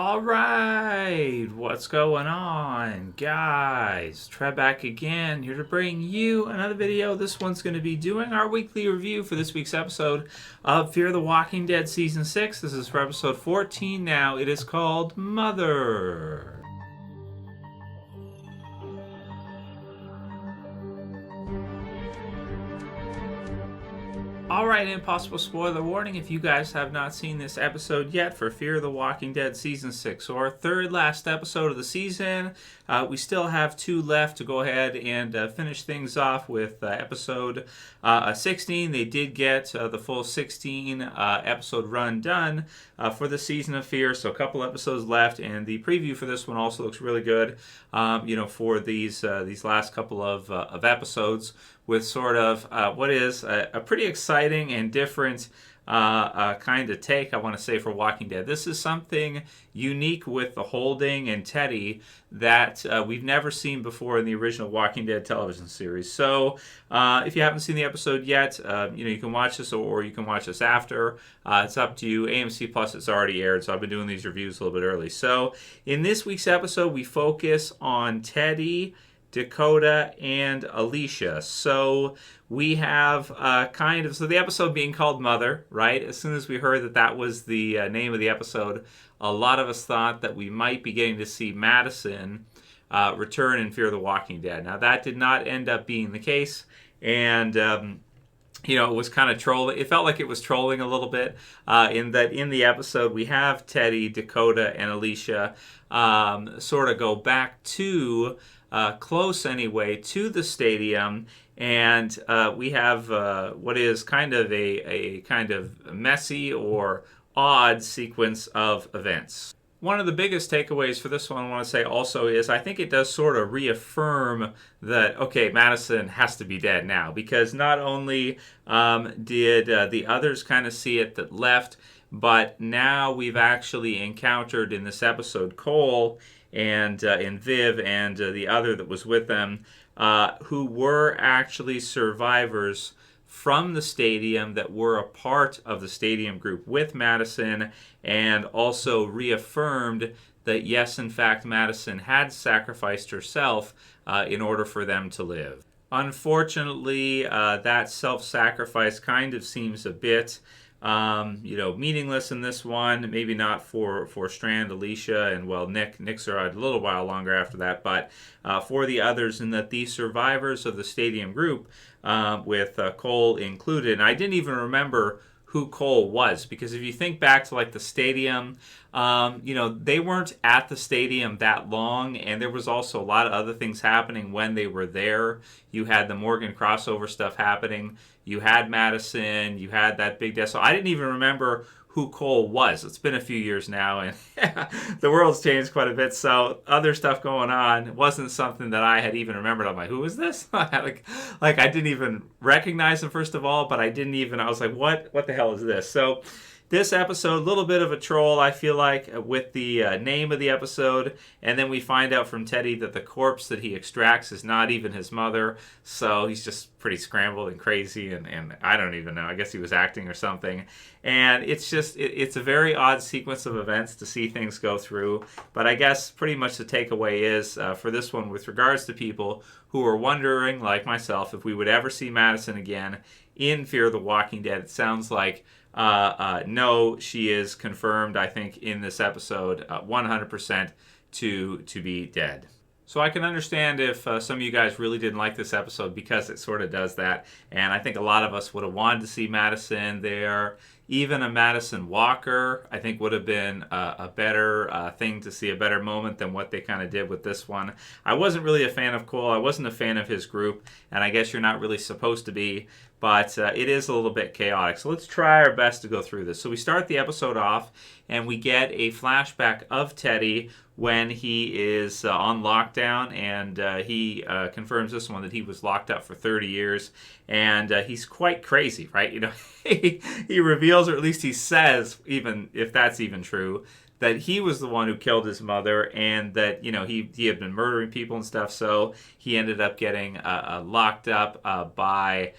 All right, what's going on, guys? Trev back again, here to bring you another video. This one's going to be doing our weekly review for this week's episode of Fear the Walking Dead Season 6. This is for episode 14 now. It is called Mother. Alright, impossible spoiler warning if you guys have not seen this episode yet for Fear the Walking Dead Season 6. So our third last episode of the season. We still have 2 left to go ahead and finish things off with episode 16. They did get the full 16 episode run done for the Season of Fear. So a couple episodes left, and the preview for this one also looks really good, for these last couple of episodes, with sort of what is a pretty exciting and different kind of take, I want to say, for Walking Dead. This is something unique with the Holding and Teddy that we've never seen before in the original Walking Dead television series. So if you haven't seen the episode yet, you can watch this or you can watch this after. It's up to you. AMC Plus, it's already aired, so I've been doing these reviews a little bit early. So in this week's episode, we focus on Teddy, Dakota, and Alicia. So we have so the episode being called Mother, right? As soon as we heard that was the name of the episode, a lot of us thought that we might be getting to see Madison return in Fear the Walking Dead. Now, that did not end up being the case, and it was kind of trolling. It felt like it was trolling a little bit in that in the episode we have Teddy, Dakota, and Alicia sort of go back to close anyway to the stadium, and we have what is kind of a kind of messy or odd sequence of events. One of the biggest takeaways for this one, I want to say also, is I think it does sort of reaffirm that, okay, Madison has to be dead now, because not only did the others kind of see it that left, but now we've actually encountered in this episode Cole and Viv and the other that was with them, who were actually survivors from the stadium that were a part of the stadium group with Madison, and also reaffirmed that yes, in fact, Madison had sacrificed herself in order for them to live. Unfortunately, that self-sacrifice kind of seems a bit meaningless in this one. Maybe not for Strand, Alicia, and Nick's around a little while longer after that, but for the others, in that these survivors of the stadium group, with Cole included, and I didn't even remember who Cole was, because if you think back to like the stadium, they weren't at the stadium that long, and there was also a lot of other things happening when they were there. You had the Morgan crossover stuff happening. You had Madison. You had that big death. So I didn't even remember who Cole was. It's been a few years now, and the world's changed quite a bit. So other stuff going on. It wasn't something that I had even remembered. I'm like, who is this? like I didn't even recognize him, first of all, but I was like, what the hell is this? So this episode, a little bit of a troll, I feel like, with the name of the episode. And then we find out from Teddy that the corpse that he extracts is not even his mother. So he's just pretty scrambled and crazy. And I don't even know. I guess he was acting or something. And it's just, it's a very odd sequence of events to see things go through. But I guess pretty much the takeaway is, for this one, with regards to people who are wondering, like myself, if we would ever see Madison again in Fear the Walking Dead, it sounds like no, she is confirmed, I think, in this episode, 100% to be dead. So I can understand if some of you guys really didn't like this episode, because it sort of does that. And I think a lot of us would have wanted to see Madison there. Even a Madison Walker, I think, would have been a better thing to see, a better moment than what they kind of did with this one. I wasn't really a fan of Cole. I wasn't a fan of his group. And I guess you're not really supposed to be. But it is a little bit chaotic. So let's try our best to go through this. So we start the episode off, and we get a flashback of Teddy when he is on lockdown, and he confirms this one that he was locked up for 30 years, and he's quite crazy, right? He reveals, or at least he says, even if that's even true, that he was the one who killed his mother, and that he had been murdering people and stuff. So he ended up getting locked up by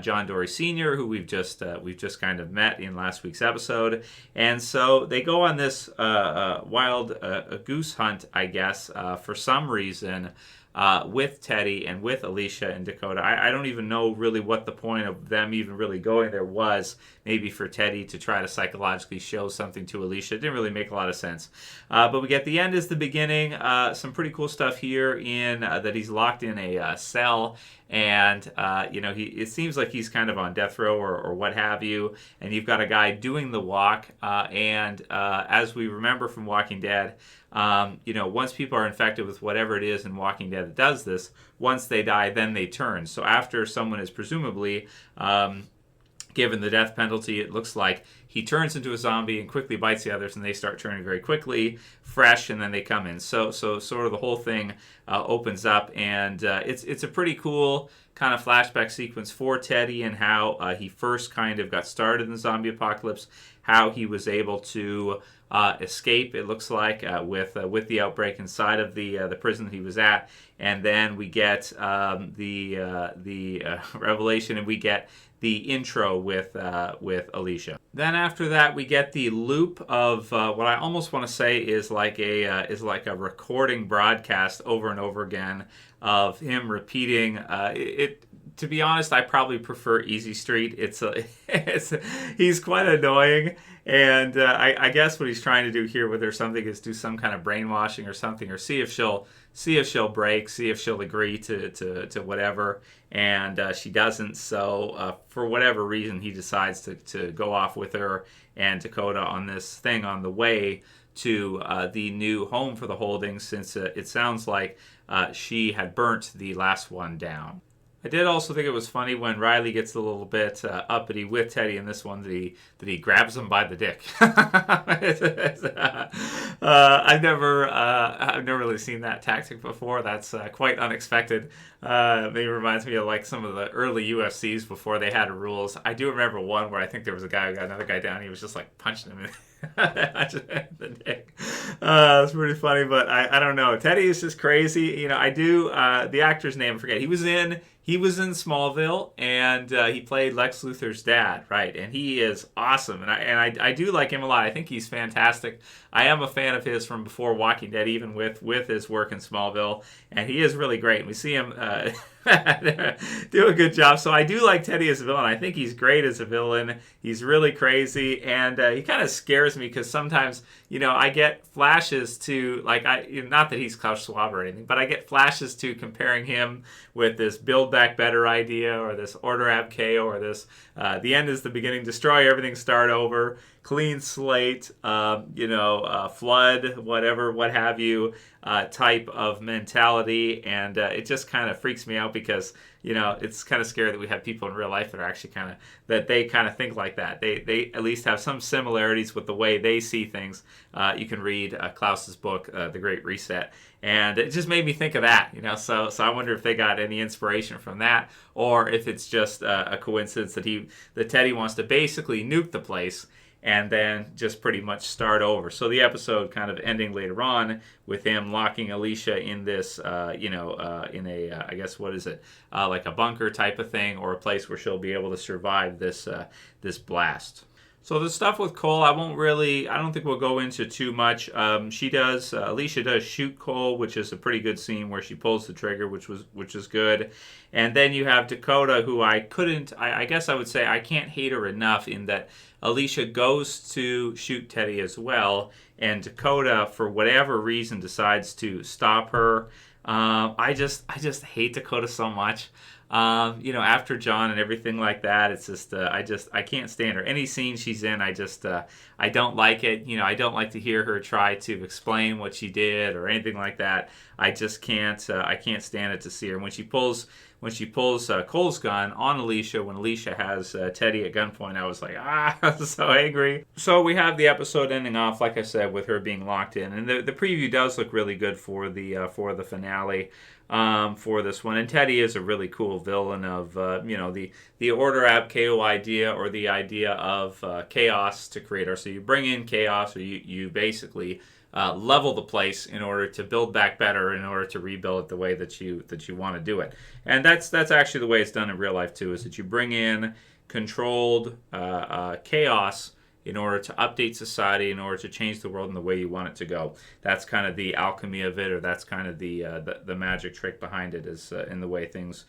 John Dory Sr., who we've just kind of met in last week's episode. And so they go on this wild goose hunt, I guess, for some reason. With Teddy and with Alicia and Dakota. I don't even know really what the point of them even really going there was. Maybe for Teddy to try to psychologically show something to Alicia. It didn't really make a lot of sense. But we get the end as the beginning. Some pretty cool stuff here in that he's locked in a cell. And, it seems like he's kind of on death row or what have you. And you've got a guy doing the walk. As we remember from Walking Dead, once people are infected with whatever it is in Walking Dead that does this, once they die, then they turn. So after someone is presumably given the death penalty, it looks like he turns into a zombie and quickly bites the others, and they start turning very quickly, fresh, and then they come in. So sort of the whole thing opens up, and it's a pretty cool kind of flashback sequence for Teddy and how he first kind of got started in the zombie apocalypse, how he was able to escape, it looks like, with the outbreak inside of the prison that he was at, and then we get the revelation, and we get the intro with Alicia. Then after that, we get the loop of what I almost want to say is like a recording broadcast over and over again of him repeating it. To be honest, I probably prefer Easy Street. He's quite annoying, and I guess what he's trying to do here with her something is do some kind of brainwashing or something, or see if she'll break, see if she'll agree to whatever, and she doesn't. So for whatever reason, he decides to go off with her and Dakota on this thing on the way to the new home for the Holdings, since it sounds like she had burnt the last one down. I did also think it was funny when Riley gets a little bit uppity with Teddy in this one, that he grabs him by the dick. I've never really seen that tactic before. That's quite unexpected. Maybe reminds me of like some of the early UFCs before they had rules. I do remember one where I think there was a guy who got another guy down. He was just like punching him in the dick. It's pretty funny, but I don't know. Teddy is just crazy. I do the actor's name I forget. He was in Smallville, and he played Lex Luthor's dad, right? And he is awesome, and I do like him a lot. I think he's fantastic. I am a fan of his from before Walking Dead, even with his work in Smallville, and he is really great. And we see him do a good job. So I do like Teddy as a villain. I think he's great as a villain. He's really crazy, and he kind of scares me because sometimes, I get flashes to, like, not that he's Klaus Schwab or anything, but I get flashes to comparing him with this Build Back Better idea, or this Order Ab Chaos, or this the end is the beginning, destroy everything, start over, clean slate, flood, whatever, what have you, type of mentality. And it just kind of freaks me out because, it's kind of scary that we have people in real life that are actually that they kind of think like that. They at least have some similarities with the way they see things. You can read Klaus's book, The Great Reset. And it just made me think of that, So I wonder if they got any inspiration from that, or if it's just a coincidence that Teddy wants to basically nuke the place and then just pretty much start over. So the episode kind of ending later on with him locking Alicia in this, in a, I guess, what is it, like a bunker type of thing, or a place where she'll be able to survive this blast. So the stuff with Cole, I don't think we'll go into too much. Alicia does shoot Cole, which is a pretty good scene where she pulls the trigger, which is good. And then you have Dakota, who I guess I would say I can't hate her enough in that Alicia goes to shoot Teddy as well, and Dakota, for whatever reason, decides to stop her. I just hate Dakota so much. After John and everything like that, it's just, I can't stand her. Any scene she's in, I don't like it. I don't like to hear her try to explain what she did or anything like that. I just can't, I can't stand it to see her. When when she pulls Cole's gun on Alicia when Alicia has Teddy at gunpoint. I was like, I was so angry. So we have the episode ending off, like I said, with her being locked in, and the preview does look really good for the finale. For this one, and Teddy is a really cool villain of the order ab chaos idea, or the idea of chaos to create, or so you bring in chaos, or you basically level the place in order to build back better, in order to rebuild it the way that you want to do it. And that's actually the way it's done in real life too, is that you bring in controlled chaos in order to update society, in order to change the world in the way you want it to go. That's kind of the alchemy of it, or that's kind of the magic trick behind it, is in the way things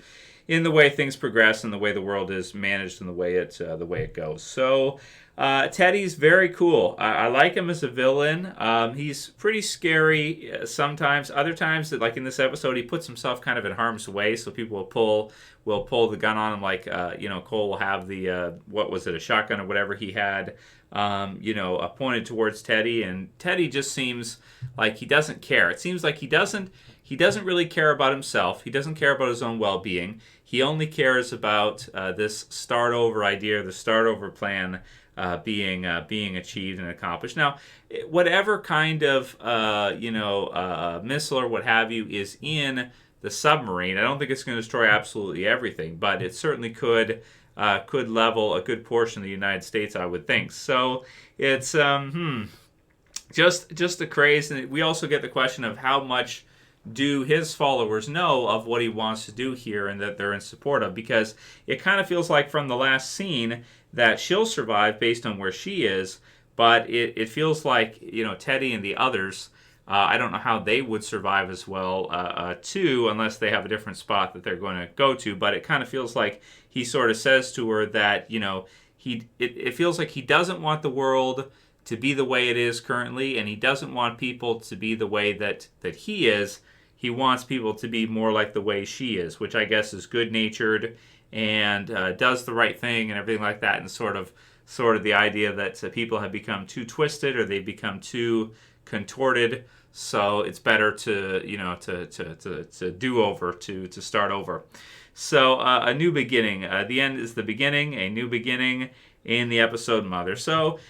progress, and the way the world is managed, and the way it goes. So Teddy's very cool. I like him as a villain. He's pretty scary sometimes. Other times, like in this episode, he puts himself kind of in harm's way, so people will pull the gun on him. Like Cole will have the what was it, a shotgun or whatever he had, pointed towards Teddy, and Teddy just seems like he doesn't care. It seems like he doesn't really care about himself. He doesn't care about his own well-being. He only cares about this start over idea, the start over plan being achieved and accomplished. Now, whatever kind of missile or what have you is in the submarine, I don't think it's going to destroy absolutely everything, but it certainly could level a good portion of the United States, I would think. So it's just a craze. And we also get the question of how much do his followers know of what he wants to do here, and that they're in support of, because it kind of feels like from the last scene that she'll survive based on where she is, but it feels like Teddy and the others, I don't know how they would survive as well too, unless they have a different spot that they're going to go to. But it kind of feels like he sort of says to her that it feels like he doesn't want the world to be the way it is currently, and he doesn't want people to be the way that he is. He wants people to be more like the way she is, which I guess is good-natured and does the right thing and everything like that, and sort of the idea that people have become too twisted, or they've become too contorted, so it's better to do over, to start over. So a new beginning. The end is the beginning, a new beginning in the episode Mother. So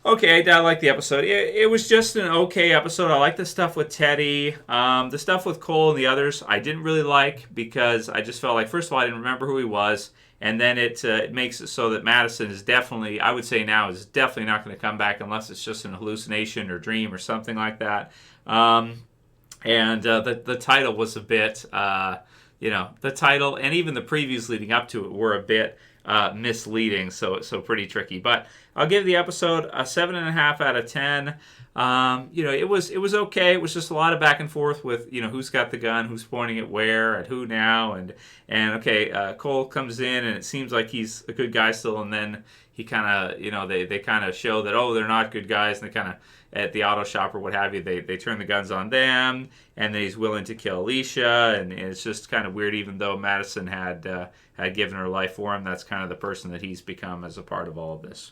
okay, I like the episode. It was just an okay episode. I like the stuff with Teddy. The stuff with Cole and the others, I didn't really like, because I just felt like, first of all, I didn't remember who he was. And then it makes it so that Madison is definitely, I would say now, is definitely not going to come back unless it's just an hallucination or dream or something like that. The title was a bit, the title and even the previews leading up to it were a bit misleading, so pretty tricky. But I'll give the episode a 7.5 out of 10. It was okay. It was just a lot of back and forth with who's got the gun, who's pointing it where, at who now, and okay, Cole comes in and it seems like he's a good guy still, and then he kind of they kind of show that, oh, they're not good guys, and they kind of, at the auto shop or what have you, they turn the guns on them, and then he's willing to kill Alicia, and it's just kind of weird. Even though Madison had given her life for him, that's kind of the person that he's become as a part of all of this.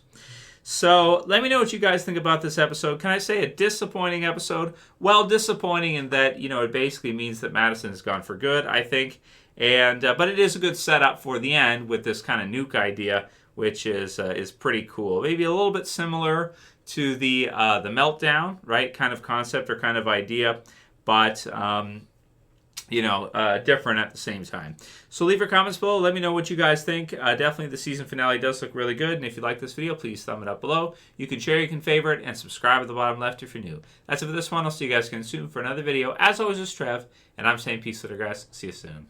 So let me know what you guys think about this episode. Can I say a disappointing episode? Well, disappointing in that it basically means that Madison has gone for good, I think, and but it is a good setup for the end with this kind of nuke idea, which is pretty cool. Maybe a little bit similar to the meltdown, right? Kind of concept or kind of idea, but different at the same time. So leave your comments below. Let me know what you guys think. Definitely the season finale does look really good. And if you like this video, please thumb it up below. You can share, you can favorite, and subscribe at the bottom left if you're new. That's it for this one. I'll see you guys again soon for another video. As always, it's Trev, and I'm saying peace later, guys. See you soon.